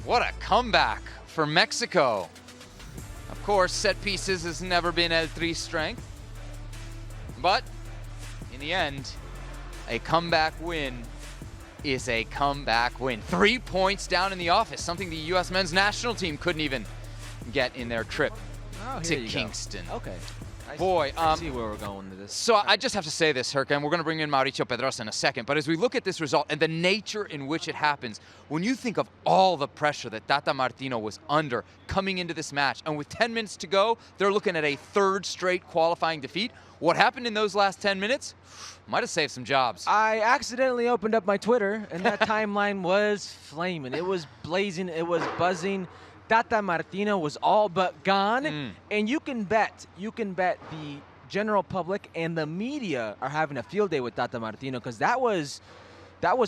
What a comeback for Mexico. Of course, set pieces has never been El Tri's strength. But in the end, a comeback win is a comeback win. 3 points down in the office, something the U.S. men's national team couldn't even get in their trip to Kingston. Okay. Boy, I see where we're going with this. So I just have to say this, Herc, and we're going to bring in Mauricio Pedrosa in a second, but as we look at this result and the nature in which it happens, when you think of all the pressure that Tata Martino was under coming into this match, and with 10 minutes to go, they're looking at a third straight qualifying defeat. What happened in those last 10 minutes might have saved some jobs. I accidentally opened up my Twitter, and that timeline was flaming. It was blazing. It was buzzing. Tata Martino was all but gone, and you can bet the general public and the media are having a field day with Tata Martino, because that was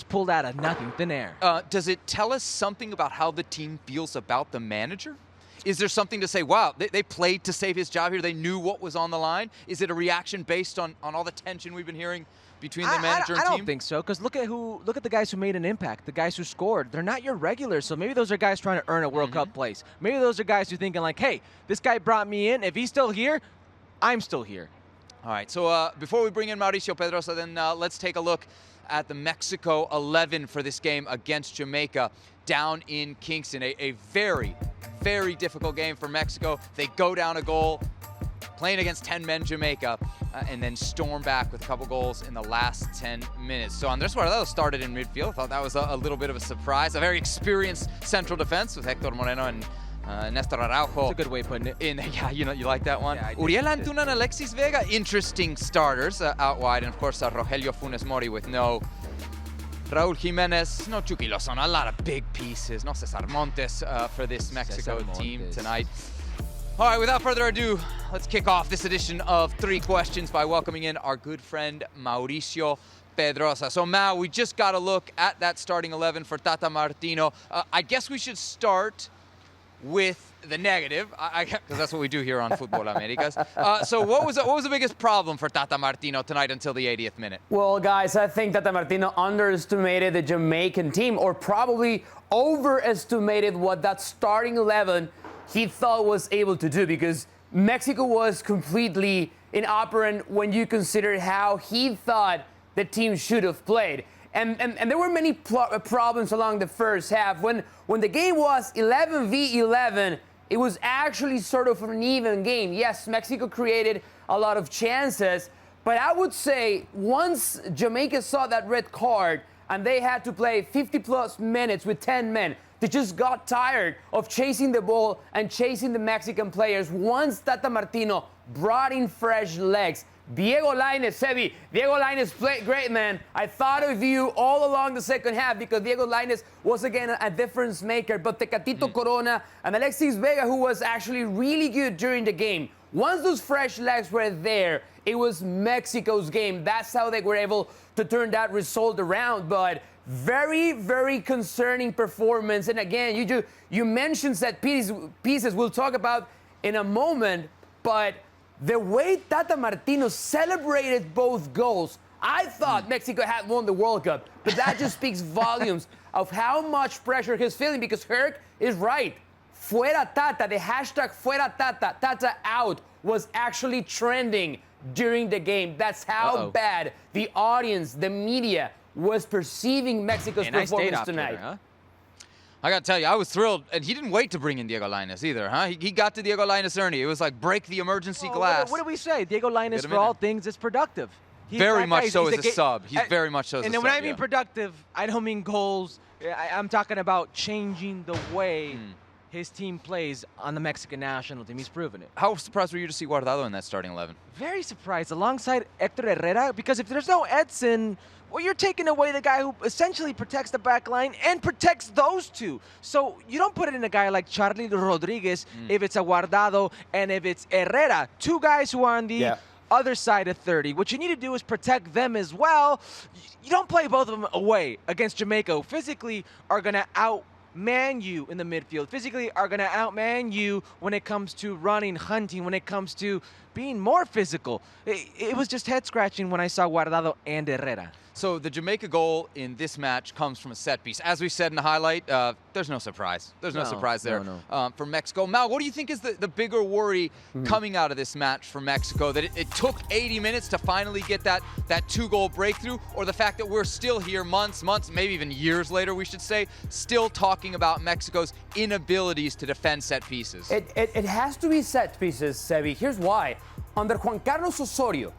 pulled out of nothing, thin air. Does it tell us something about how the team feels about the manager? Is there something to say, wow, they played to save his job here, they knew what was on the line? Is it a reaction based on all the tension we've been hearing between the manager and team? I don't think so, because look at the guys who made an impact, the guys who scored. They're not your regulars, so maybe those are guys trying to earn a World Cup place. Maybe those are guys who are thinking like, hey, this guy brought me in. If he's still here, I'm still here. All right, so before we bring in Mauricio Pedrosa, then let's take a look at the Mexico 11 for this game against Jamaica down in Kingston. A very, very difficult game for Mexico. They go down a goal, playing against 10 men Jamaica, and then storm back with a couple goals in the last 10 minutes. So Andrés Guardado started in midfield. I thought that was a little bit of a surprise. A very experienced central defense with Héctor Moreno and Néstor Araujo. That's a good way of putting it. Yeah, you like that one? Yeah, Uriel Antuna and Alexis Vega, interesting starters out wide. And of course, Rogelio Funes Mori with no Raúl Jiménez, no Chucky Lozano, a lot of big pieces. No Cesar Montes for this Mexico team tonight. All right, without further ado, let's kick off this edition of 3 Questions by welcoming in our good friend Mauricio Pedrosa. So, Mau, we just got a look at that starting 11 for Tata Martino. I guess we should start with the negative, because that's what we do here on Football Americas. So what was the biggest problem for Tata Martino tonight until the 80th minute? Well, guys, I think Tata Martino underestimated the Jamaican team, or probably overestimated what that starting 11 he thought was able to do, because Mexico was completely inoperant when you consider how he thought the team should have played. And there were many problems along the first half. When the game was 11v11, it was actually sort of an even game. Yes, Mexico created a lot of chances, but I would say once Jamaica saw that red card and they had to play 50-plus minutes with 10 men, they just got tired of chasing the ball and chasing the Mexican players. Once Tata Martino brought in fresh legs, Diego Lainez, Sebi, Diego Lainez played great, man. I thought of you all along the second half because Diego Lainez was, again, a difference maker. But Tecatito Corona and Alexis Vega, who was actually really good during the game. Once those fresh legs were there, it was Mexico's game. That's how they were able to turn that result around. But very, very concerning performance. And again, you mentioned set pieces we'll talk about in a moment, but the way Tata Martino celebrated both goals, I thought Mexico had won the World Cup. But that just speaks volumes of how much pressure he's feeling, because Herc is right. Fuera Tata, the hashtag Fuera Tata, Tata out, was actually trending during the game. That's how bad the audience, the media, was perceiving Mexico's performance tonight. Twitter, huh? I got to tell you, I was thrilled. And he didn't wait to bring in Diego Lainez either, huh? He got to Diego Lainez early. It was like break the emergency glass. What do we say? Diego Lainez, for all things, is productive. Very much so as a sub. He's very much so as a sub. And when I mean productive, I don't mean goals. I'm talking about changing the way his team plays on the Mexican national team. He's proven it. How surprised were you to see Guardado in that starting 11? Very surprised, alongside Héctor Herrera, because if there's no Edson, well, you're taking away the guy who essentially protects the back line and protects those two. So you don't put it in a guy like Charlie Rodriguez if it's a Guardado and if it's Herrera. 2 guys who are on the other side of 30. What you need to do is protect them as well. You don't play both of them away against Jamaica, who physically are going to outman you in the midfield, physically are going to outman you when it comes to running, hunting, when it comes to being more physical. It was just head-scratching when I saw Guardado and Herrera. So the Jamaica goal in this match comes from a set piece. As we said in the highlight, there's no surprise. There's no surprise there for Mexico. Mal, what do you think is the bigger worry coming out of this match for Mexico? That it took 80 minutes to finally get that 2-goal breakthrough, or the fact that we're still here months, maybe even years later, we should say, still talking about Mexico's inabilities to defend set pieces? It has to be set pieces, Sebi. Here's why. Under Juan Carlos Osorio,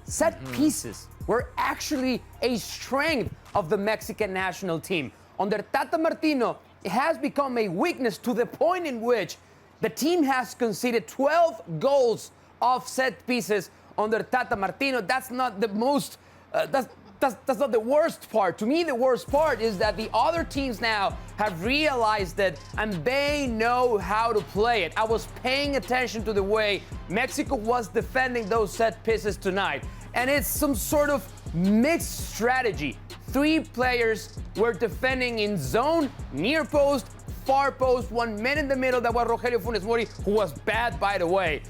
set pieces were actually a strength of the Mexican national team. Under Tata Martino, it has become a weakness to the point in which the team has conceded 12 goals off set pieces under Tata Martino. That's not the most, that's not the worst part. To me, the worst part is that the other teams now have realized it and they know how to play it. I was paying attention to the way Mexico was defending those set pieces tonight. And it's some sort of mixed strategy. 3 players were defending in zone, near post, far post, 1 man in the middle. That was Rogelio Funes Mori, who was bad, by the way.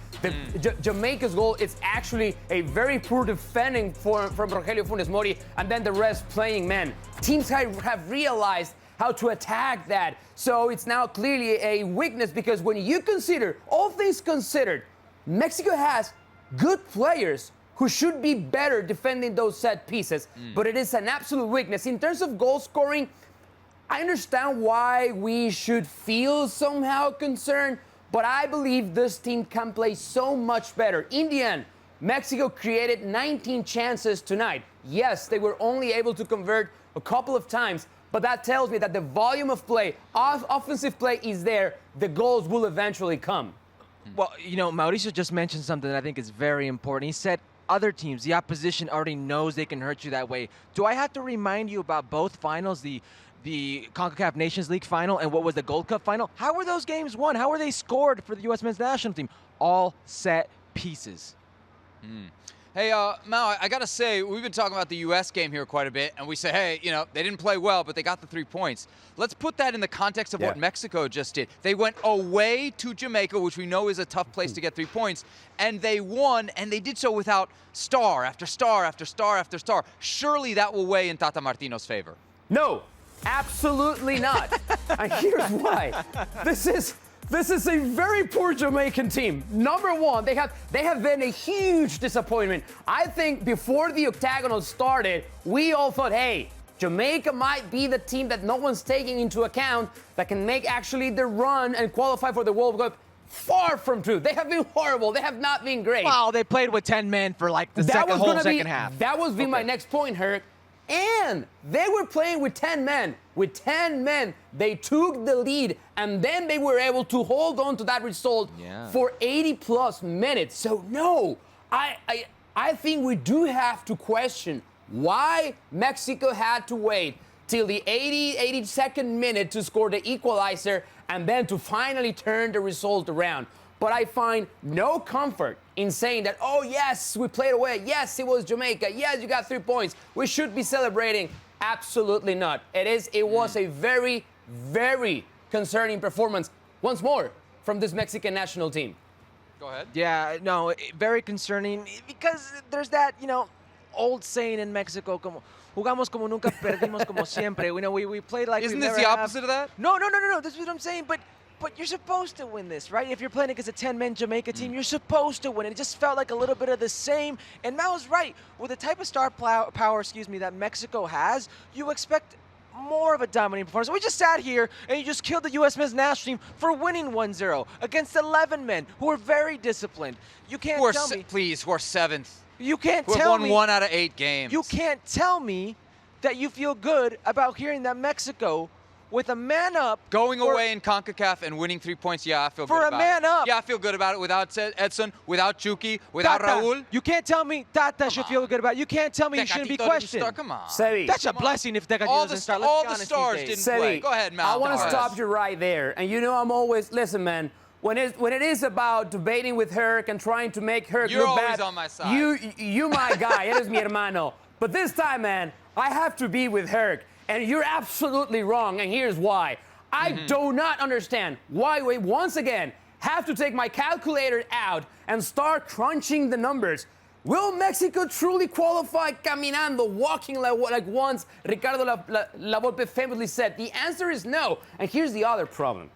Jamaica's goal is actually a very poor defending from Rogelio Funes Mori, and then the rest playing men. Teams have realized how to attack that. So it's now clearly a weakness, because when you consider, all things considered, Mexico has good players who should be better defending those set pieces, but it is an absolute weakness. In terms of goal scoring, I understand why we should feel somehow concerned, but I believe this team can play so much better. In the end, Mexico created 19 chances tonight. Yes, they were only able to convert a couple of times, but that tells me that the volume of play, offensive play is there. The goals will eventually come. Well, Mauricio just mentioned something that I think is very important. He said other teams, the opposition already knows they can hurt you that way. Do I have to remind you about both finals, the CONCACAF Nations League final and what was the Gold Cup final? How were those games won? How were they scored for the U.S. men's national team? All set pieces. Hey, Mal, I got to say, we've been talking about the U.S. game here quite a bit, and we say, hey, they didn't play well, but they got the 3 points. Let's put that in the context of what Mexico just did. They went away to Jamaica, which we know is a tough place to get 3 points, and they won, and they did so without star after star after star after star. Surely that will weigh in Tata Martino's favor. No, absolutely not. And here's why. This is a very poor Jamaican team. Number one, they have been a huge disappointment. I think before the octagonal started, we all thought, hey, Jamaica might be the team that no one's taking into account that can make actually the run and qualify for the World Cup. Far from true. They have been horrible. They have not been great. Wow, they played with 10 men for like the whole second half. That was my next point, Herc. And they were playing with 10 men. With 10 men, they took the lead, and then they were able to hold on to that result for 80-plus minutes. So, no, I think we do have to question why Mexico had to wait till the 82nd minute to score the equalizer and then to finally turn the result around. But I find no comfort in saying that, oh, yes, we played away. Yes, it was Jamaica. Yes, you got 3 points. We should be celebrating. Absolutely not. It was a very, very concerning performance, once more, from this Mexican national team. Go ahead. Yeah, no, very concerning because there's that, old saying in Mexico, como jugamos como nunca, perdimos como siempre. We played like Isn't we this never the have. opposite of that? No. This is what I'm saying, but you're supposed to win this, right? If you're playing against a 10-man Jamaica team, you're supposed to win. It just felt like a little bit of the same. And Mal's right. With the type of star power, that Mexico has, you expect more of a dominating performance. We just sat here and you just killed the U.S. men's national team for winning 1-0 against 11 men who are very disciplined. You can't tell me. Please, who are 7th. You can't tell me. We've won 1 out of 8 games. You can't tell me that you feel good about hearing that Mexico, with a man up, going away in CONCACAF and winning 3 points, yeah, I feel good about it. For a man up. Yeah, I feel good about it without Edson, without Chucky, without Tata, Raul. You can't tell me Tata should feel good about it. You can't tell me you shouldn't be questioned. Come on. Sebi, That's a blessing if Tecatito doesn't start. All the stars didn't play. Go ahead, Mal. I want to stop you right there. And I'm always, listen, man, when it is about debating with Herc and trying to make Herc You're look bad, always on my side. You my guy. Eres mi hermano. But this time, man, I have to be with Herc. And you're absolutely wrong, and here's why. I do not understand why, once again, have to take my calculator out and start crunching the numbers. Will Mexico truly qualify caminando, walking like once Ricardo La Volpe famously said? The answer is no. And here's the other problem.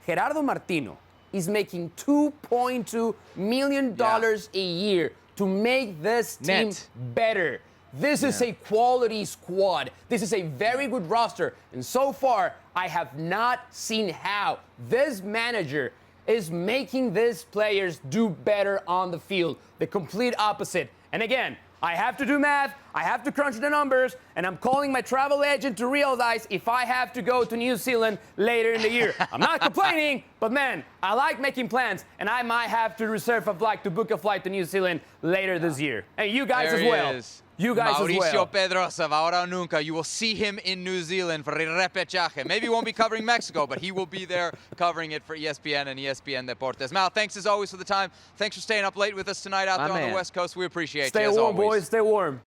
Gerardo Martino is making $2.2 million a year to make this team better. This is a quality squad. This is a very good roster. And so far, I have not seen how this manager is making these players do better on the field. The complete opposite. And again, I have to do math, I have to crunch the numbers, and I'm calling my travel agent to realize if I have to go to New Zealand later in the year. I'm not complaining, but man, I like making plans, and I might have to reserve a flight to book a flight to New Zealand later this year. And you guys There as well. he is. You guys Mauricio as well. Pedrosa, ahora o nunca. You will see him in New Zealand for el repechaje. Maybe he won't be covering Mexico, but he will be there covering it for ESPN and ESPN Deportes. Mal, thanks as always for the time. Thanks for staying up late with us tonight out there on the West Coast. We appreciate you Stay as warm, always. boys. Stay warm.